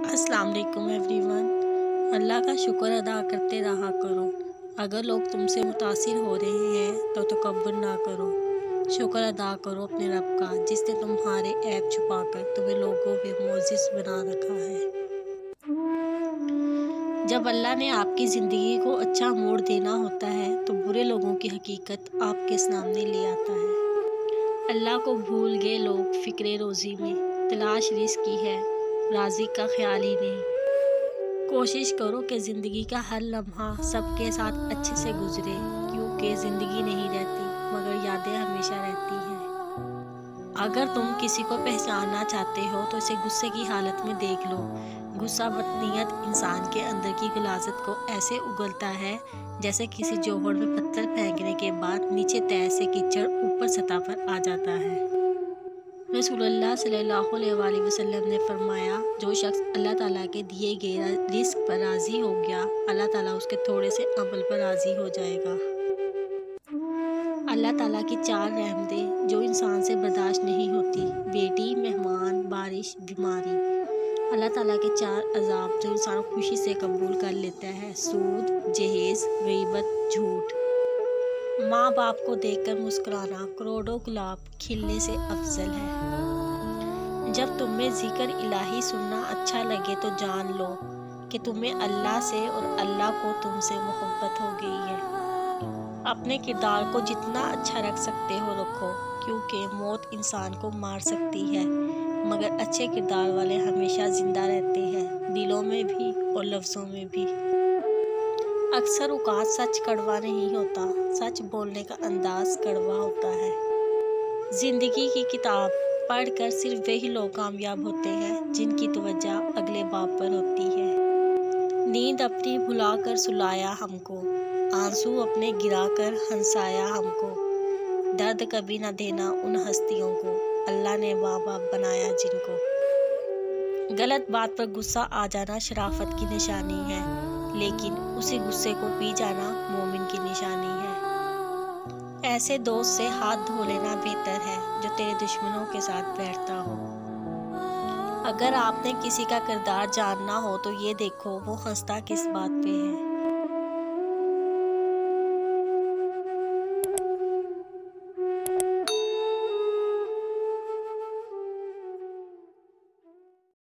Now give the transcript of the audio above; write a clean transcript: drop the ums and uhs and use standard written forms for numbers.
अस्सलाम वालेकुम एवरीवन। अल्लाह का शुक्र अदा करते रहा करो। अगर लोग तुमसे मुतासिर हो रहे हैं तो तकब्बुर ना करो। शुक्र अदा करो अपने रब का जिसने तुम्हारे ऐब छुपाकर तुम्हें लोगों में मोअज़्ज़िज़ बना रखा है। जब अल्लाह ने आपकी ज़िंदगी को अच्छा मोड़ देना होता है तो बुरे लोगों की हकीकत आपके सामने ले आता है। अल्लाह को भूल गए लोग फ़िक्रे रोज़ी में, तलाश रिज़्क़ की है, राज़िक़ का ख्याल ही नहीं। कोशिश करो कि ज़िंदगी का हर लम्हा सबके साथ अच्छे से गुजरे, क्योंकि ज़िंदगी नहीं रहती मगर यादें हमेशा रहती हैं। अगर तुम किसी को पहचानना चाहते हो तो इसे गुस्से की हालत में देख लो। गुस्सा बदनीयत इंसान के अंदर की गलाज़त को ऐसे उगलता है जैसे किसी जोहड़ में पत्थर फेंकने के बाद नीचे तह से कीचड़ ऊपर सतह पर आ जाता है। रसूलुल्लाह सल्लल्लाहु अलैहि वसल्लम ने फरमाया, जो शख्स अल्लाह ताला के दिए गए रिज़्क़ पर राज़ी हो गया, अल्लाह ताला उसके थोड़े से अमल पर राज़ी हो जाएगा। अल्लाह ताला की 4 रहमतें जो इंसान से बर्दाश्त नहीं होती, बेटी, मेहमान, बारिश, बीमारी। अल्लाह ताला के 4 अज़ाब जो इंसान खुशी से कबूल कर लेता है, सूद, जहेज़, गीबत, झूठ। माँ बाप को देखकर मुस्कुराना करोड़ों गुलाब खिलने से अफजल है। जब तुम्हें ज़िक्र इलाही सुनना अच्छा लगे तो जान लो कि तुम्हें अल्लाह से और अल्लाह को तुमसे मोहब्बत हो गई है। अपने किरदार को जितना अच्छा रख सकते हो रखो, क्योंकि मौत इंसान को मार सकती है मगर अच्छे किरदार वाले हमेशा ज़िंदा रहते हैं, दिलों में भी और लफ्ज़ों में भी। अक्सर औक़ात सच कड़वा नहीं होता, सच बोलने का अंदाज़ कड़वा होता है। ज़िंदगी की किताब पढ़कर सिर्फ वही लोग कामयाब होते हैं जिनकी तवज्जो अगले बाब पर होती है। नींद अपनी भुला कर सुलाया हमको, आंसू अपने गिरा कर हंसाया हमको। दर्द कभी न देना उन हस्तियों को, अल्लाह ने माँ बाप बनाया जिनको। गलत बात पर गुस्सा आ जाना शराफत की निशानी है, लेकिन उसी गुस्से को पी जाना मोमिन की निशानी है। ऐसे दोस्त से हाथ धो लेना बेहतर है जो तेरे दुश्मनों के साथ बैठता हो। अगर आपने किसी का किरदार जानना हो तो ये देखो वो हंसता किस बात पे है।